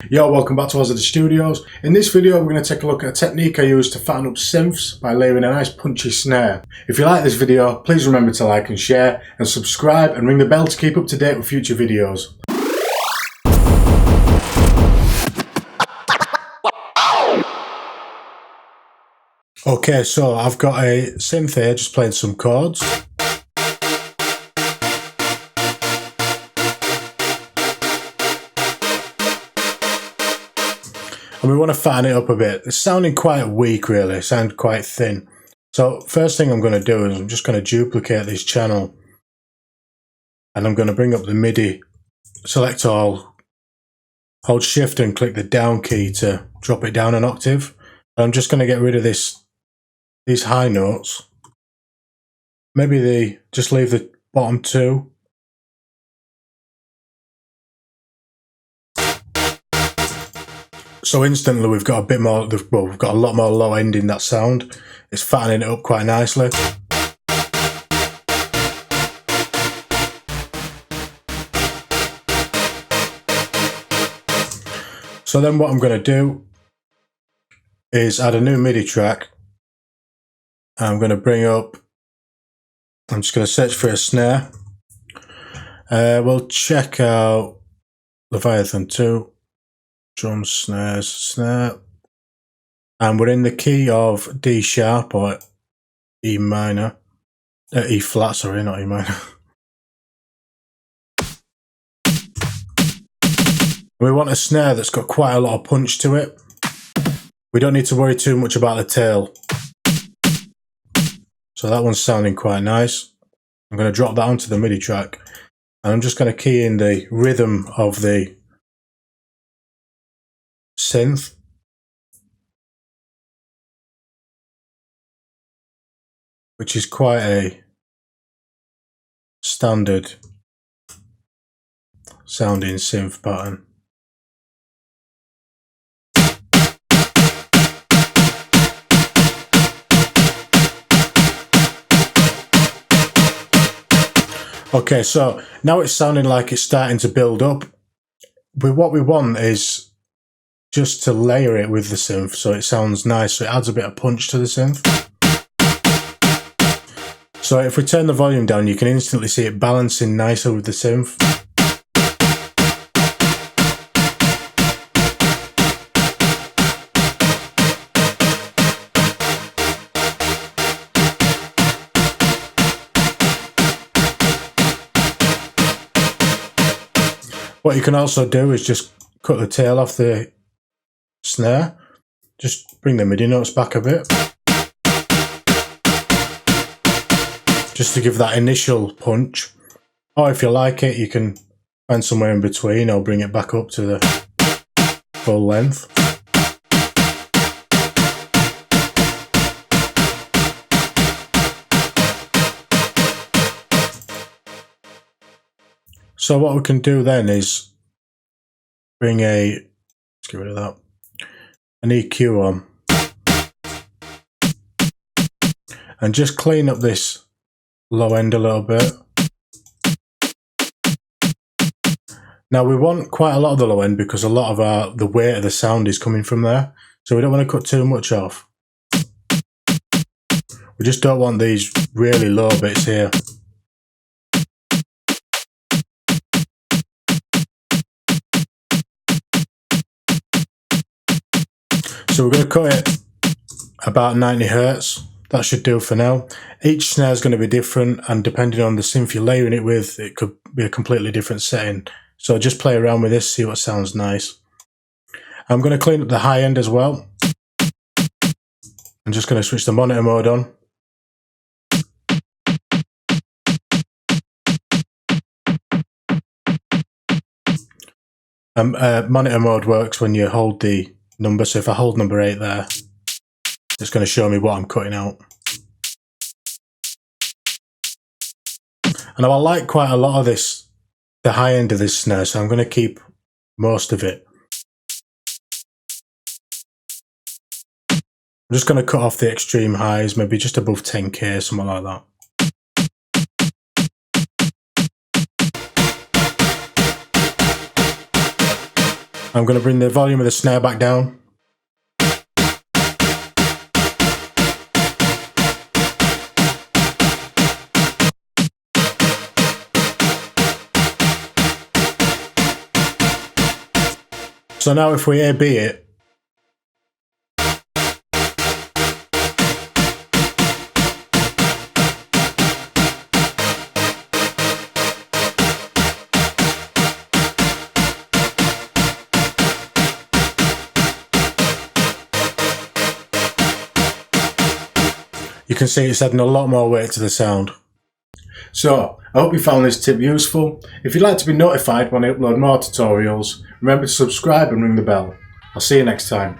Yo, welcome back to Azzadous Studios. In this video we're going to take a look at a technique I use to fatten up synths by layering a nice punchy snare. If you like this video, please remember to like and share and subscribe and ring the bell to keep up to date with future videos. Okay, so I've got a synth here just playing some chords. And we want to fatten it up a bit. It's sounding quite weak really, it sounds quite thin. So first thing I'm going to do is I'm just going to duplicate this channel. And I'm going to bring up the MIDI, select all, hold shift and click the down key to drop it down an octave. And I'm just going to get rid of these high notes. Maybe just leave the bottom two. So instantly we've got a bit more, well, we've got a lot more low end in that sound. It's fattening it up quite nicely. So then what I'm going to do is add a new MIDI track. I'm going to bring up, I'm just going to search for a snare. We'll check out Leviathan 2. Drums, snares, snare, and we're in the key of D sharp or E minor, E flat, sorry, not E minor. We want a snare that's got quite a lot of punch to it. We don't need to worry too much about the tail. So that one's sounding quite nice. I'm going to drop that onto the MIDI track, and I'm just going to key in the rhythm of the synth. Which is quite a standard sounding synth pattern. Okay, so now it's sounding like it's starting to build up. But what we want is just to layer it with the synth so it sounds nice, so it adds a bit of punch to the synth. So if we turn the volume down, you can instantly see it balancing nicer with the synth. What you can also do is just cut the tail off the snare, just bring the MIDI notes back a bit, just to give that initial punch. Or if you like it, you can find somewhere in between or bring it back up to the full length. So what we can do then is bring let's get rid of that, an EQ on, and just clean up this low end a little bit. Now we want quite a lot of the low end because a lot of the weight of the sound is coming from there, so we don't want to cut too much off. We just don't want these really low bits here. So we're going to cut it about 90 Hz. That should do for now. Each snare is going to be different, and depending on the synth you're layering it with, it could be a completely different setting. So just play around with this, see what sounds nice. I'm going to clean up the high end as well. I'm just going to switch the monitor mode on. Monitor mode works when you hold the number, so if I hold number 8 there, it's going to show me what I'm cutting out. And I like quite a lot of this, the high end of this snare, so I'm going to keep most of it. I'm just going to cut off the extreme highs, maybe just above 10k, something like that. I'm going to bring the volume of the snare back down. So now if we A/B it, you can see it's adding a lot more weight to the sound. So, I hope you found this tip useful. If you'd like to be notified when I upload more tutorials, remember to subscribe and ring the bell. I'll see you next time.